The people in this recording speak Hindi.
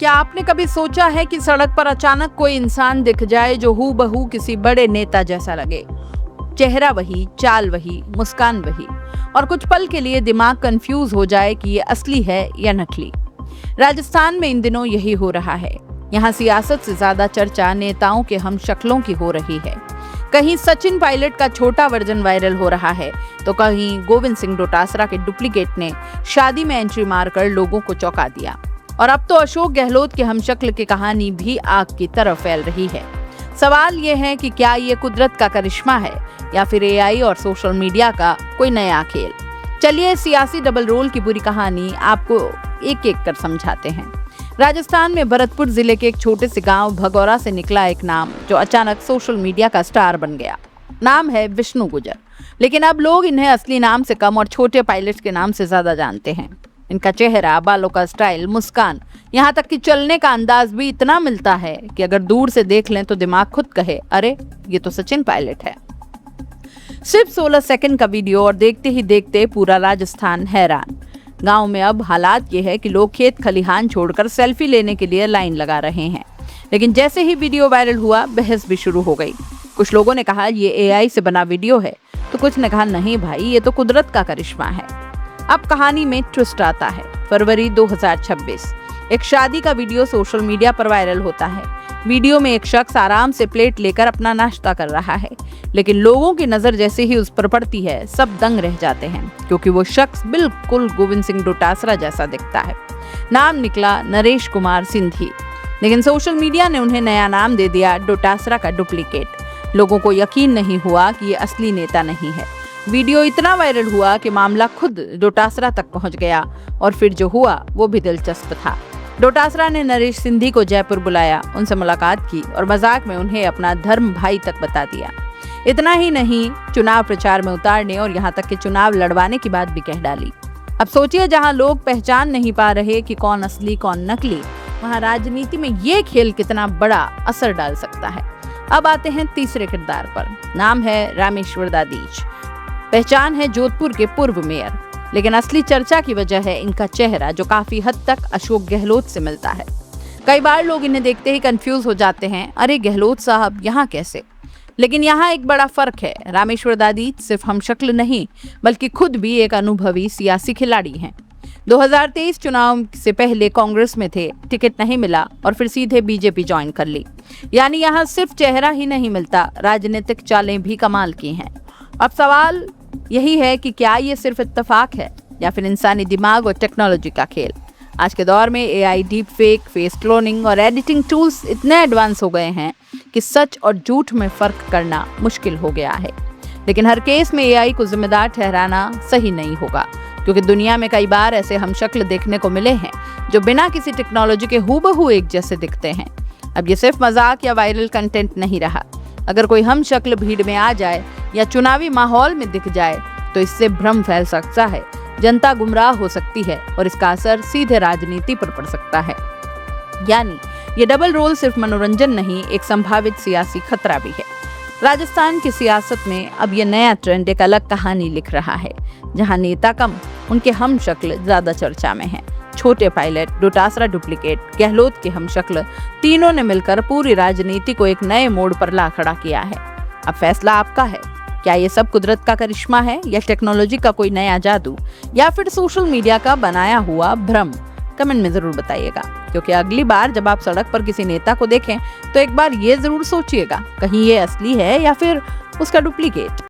क्या आपने कभी सोचा है कि सड़क पर अचानक कोई इंसान दिख जाए जो हूबहू किसी बड़े नेता जैसा लगे? चेहरा वही, चाल वही, मुस्कान वही, और कुछ पल के लिए दिमाग कंफ्यूज हो जाए कि ये असली है या नकली। राजस्थान में इन दिनों यही हो रहा है। यहाँ सियासत से ज्यादा चर्चा नेताओं के हम शक्लों की हो रही है। कहीं सचिन पायलट का छोटा वर्जन वायरल हो रहा है, तो कहीं गोविंद सिंह डोटासरा के डुप्लीकेट ने शादी में एंट्री मारकर लोगों को चौंका दिया। और अब तो अशोक गहलोत के हमशक्ल की कहानी भी आग की तरह फैल रही है। सवाल ये है कि क्या ये कुदरत का करिश्मा है या फिर एआई और सोशल मीडिया का कोई नया खेल। चलिए सियासी डबल रोल की पूरी कहानी आपको एक एक कर समझाते हैं। राजस्थान में भरतपुर जिले के एक छोटे से गांव भगौरा से निकला एक नाम जो अचानक सोशल मीडिया का स्टार बन गया। नाम है विष्णु गुर्जर, लेकिन अब लोग इन्हें असली नाम से कम और छोटे पायलट के नाम से ज्यादा जानते हैं। इनका चेहरा, बालों का स्टाइल, मुस्कान, यहाँ तक कि चलने का अंदाज भी इतना मिलता है कि अगर दूर से देख लें तो दिमाग खुद कहे, अरे ये तो सचिन पायलट है। सिर्फ 16 सेकंड का वीडियो और देखते ही देखते पूरा राजस्थान हैरान। गांव में अब हालात ये है कि लोग खेत खलिहान छोड़कर सेल्फी लेने के लिए लाइन लगा रहे हैं। लेकिन जैसे ही वीडियो वायरल हुआ, बहस भी शुरू हो गई। कुछ लोगों ने कहा ये एआई से बना वीडियो है, तो कुछ ने कहा नहीं भाई, ये तो कुदरत का करिश्मा है। अब कहानी में ट्विस्ट आता है। फरवरी 2026 एक शादी का वीडियो सोशल मीडिया पर वायरल होता है। वीडियो में एक शख्स आराम से प्लेट लेकर अपना नाश्ता कर रहा है, लेकिन लोगों की नजर जैसे ही उस पर पड़ती है, सब दंग रह जाते हैं, क्योंकि वो शख्स बिल्कुल गोविंद सिंह डोटासरा जैसा दिखता है। नाम निकला नरेश कुमार सिंधी, लेकिन सोशल मीडिया ने उन्हें नया नाम दे दिया, डोटासरा का डुप्लीकेट। लोगों को यकीन नहीं हुआ कि ये असली नेता नहीं है। वीडियो इतना वायरल हुआ कि मामला खुद डोटासरा तक पहुंच गया, और फिर जो हुआ वो भी दिलचस्प था। डोटासरा ने नरेश सिंधी को जयपुर बुलाया, उनसे मुलाकात की और मजाक में उन्हें अपना धर्म भाई तक बता दिया। इतना ही नहीं, चुनाव प्रचार में उतारने और यहाँ तक कि चुनाव लड़वाने की बात भी कह डाली। अब सोचिए, जहाँ लोग पहचान नहीं पा रहे कि कौन असली कौन नकली, वहाँ राजनीति में ये खेल कितना बड़ा असर डाल सकता है। अब आते हैं तीसरे किरदार पर। नाम है रामेश्वर दादीज, पहचान है जोधपुर के पूर्व मेयर, लेकिन असली चर्चा की वजह है इनका चेहरा जो काफी हद तक अशोक गहलोत से मिलता है। कई बार लोग इन्हें देखते ही कंफ्यूज हो जाते हैं, अरे गहलोत साहब यहाँ कैसे? लेकिन यहाँ एक बड़ा फर्क है। रामेश्वर दादीज सिर्फ हमशक्ल नहीं, बल्कि खुद भी एक अनुभवी सियासी खिलाड़ी हैं। 2023 चुनाव से पहले कांग्रेस में थे, टिकट नहीं मिला और फिर सीधे बीजेपी ज्वाइन कर ली। यानी यहाँ सिर्फ चेहरा ही नहीं मिलता, राजनीतिक चालें भी कमाल की हैं। अब सवाल यही है कि क्या ये सिर्फ इत्तेफाक है या फिर इंसानी दिमाग और टेक्नोलॉजी का खेल। आज के दौर में AI, deep fake, face cloning और एडिटिंग टूल्स इतने एडवांस हो गए हैं कि सच और झूठ में फर्क करना मुश्किल हो गया है। लेकिन हर केस में एआई को जिम्मेदार ठहराना सही नहीं होगा, क्योंकि दुनिया में कई बार ऐसे हमशक्ल देखने को मिले हैं जो बिना किसी टेक्नोलॉजी के हूबहू एक जैसे दिखते हैं। अब ये सिर्फ मजाक या वायरल कंटेंट नहीं रहा। अगर कोई हमशक्ल भीड़ में आ जाए या चुनावी माहौल में दिख जाए, तो इससे भ्रम फैल सकता है, जनता गुमराह हो सकती है और इसका असर सीधे राजनीति पर पड़ सकता है। यानी ये डबल रोल सिर्फ मनोरंजन नहीं, एक संभावित सियासी खतरा भी है। राजस्थान की सियासत में अब ये नया ट्रेंड एक अलग कहानी लिख रहा है, जहां नेता कम, उनके हमशक्ल ज्यादा चर्चा में हैं। छोटे पायलट, डोटासरा डुप्लीकेट, गहलोत के हमशक्ल, तीनों ने मिलकर पूरी राजनीति को एक नए मोड़ पर ला खड़ा किया है। अब फैसला आपका है। क्या ये सब कुदरत का करिश्मा है या टेक्नोलॉजी का कोई नया जादू, या फिर सोशल मीडिया का बनाया हुआ भ्रम? कमेंट में जरूर बताइएगा, क्योंकि अगली बार जब आप सड़क पर किसी नेता को देखें तो एक बार ये जरूर सोचिएगा, कहीं ये असली है या फिर उसका डुप्लीकेट।